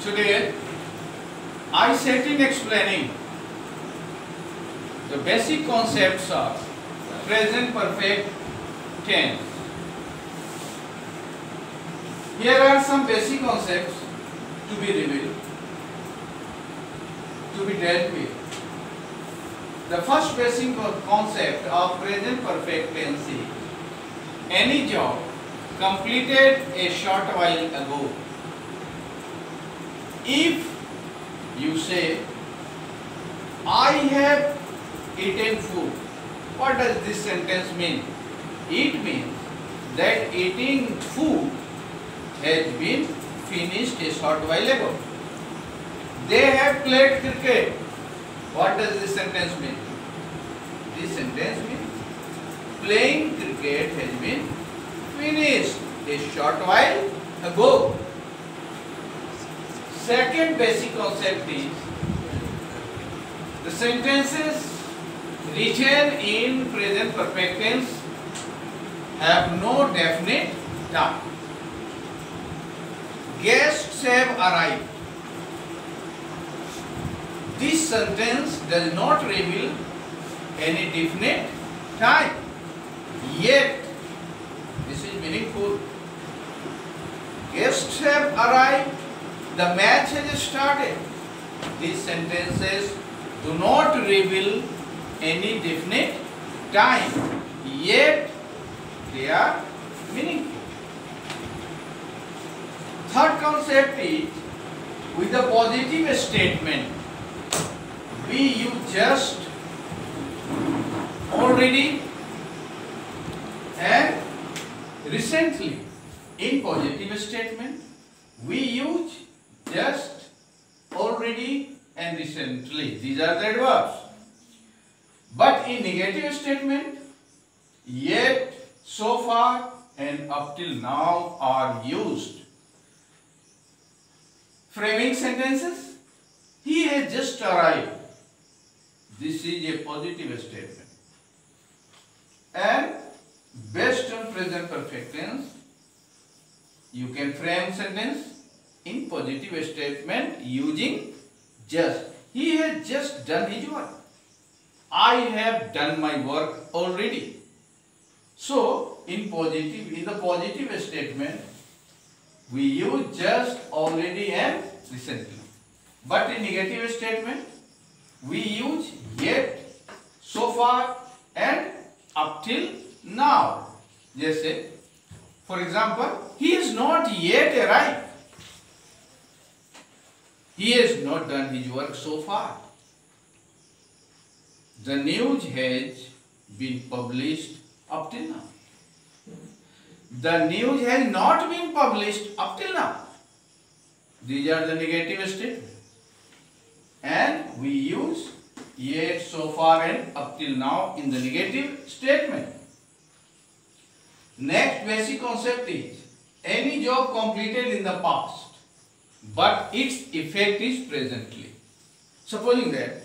Today I set in explaining the basic concepts of present perfect tense. Here are some basic concepts to be revealed, to be dealt with. The first basic concept of present perfect tense is any job completed a short while ago. If you say, I have eaten food, what does this sentence mean? It means that eating food has been finished a short while ago. They have played cricket. What does this sentence mean? This sentence means playing cricket has been finished a short while ago. Second basic concept is the sentences written in present perfect tense have no definite time. Guests have arrived. This sentence does not reveal any definite time. Yet, this is meaningful. Guests have arrived. The match has started. These sentences do not reveal any definite time. Yet, they are meaningful. Third concept is with a positive statement. We use just, already and recently. In positive statement, we use just, already and recently. These are the adverbs. But in negative statement, yet, so far and up till now are used. Framing sentences, he has just arrived. This is a positive statement. And based on present perfect tense, you can frame sentence in positive statement using just. He has just done his work. I have done my work already. So, in the positive statement, we use just, already and recently. But in negative statement, we use yet, so far and up till now. Jaise, for example, he has not yet arrived. He has not done his work so far. The news has been published up till now. The news has not been published up till now. These are the negative statements. And we use yet, so far and up till now in the negative statement. Next basic concept is any job completed in the past, but its effect is presently. Supposing that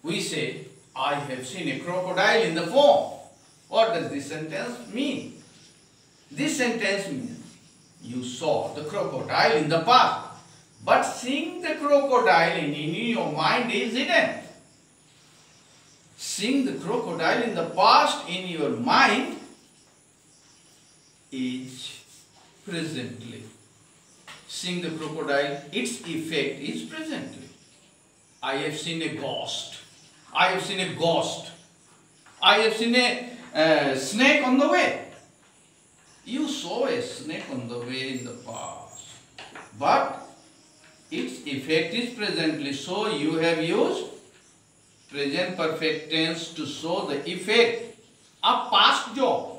we say, I have seen a crocodile in the pond. What does this sentence mean? This sentence means you saw the crocodile in the past, but seeing the crocodile in your mind is hidden. Seeing the crocodile in the past in your mind is presently. Seeing the crocodile, its effect is presently. I have seen a ghost. I have seen a ghost. I have seen a snake on the way. You saw a snake on the way in the past, but its effect is presently. So you have used present perfect tense to show the effect of past job,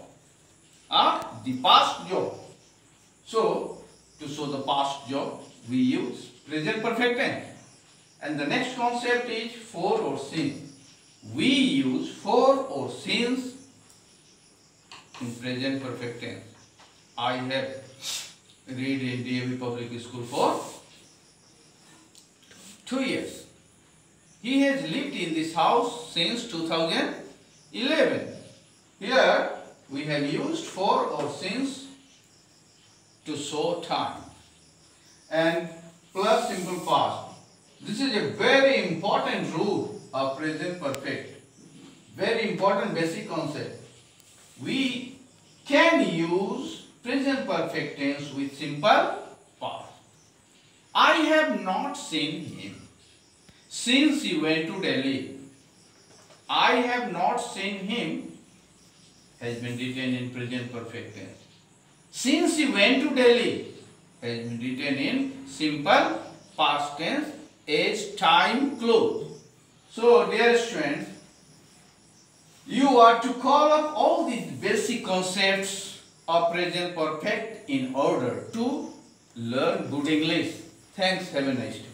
the past job. So to show the past job, we use present perfect tense. And the next concept is for or since. We use for or since in present perfect tense. I have read in DAV Public School for 2 years. He has lived in this house since 2011. Here we have used for or since to show time. And plus simple is a very important rule of present perfect. Very important basic concept. We can use present perfect tense with simple past. I have not seen him since he went to Delhi. I have not seen him has been written in present perfect tense. Since he went to Delhi has been written in simple past tense as time close. So, dear students, you are to call up all these basic concepts of present perfect in order to learn good English. Thanks. Have a nice day.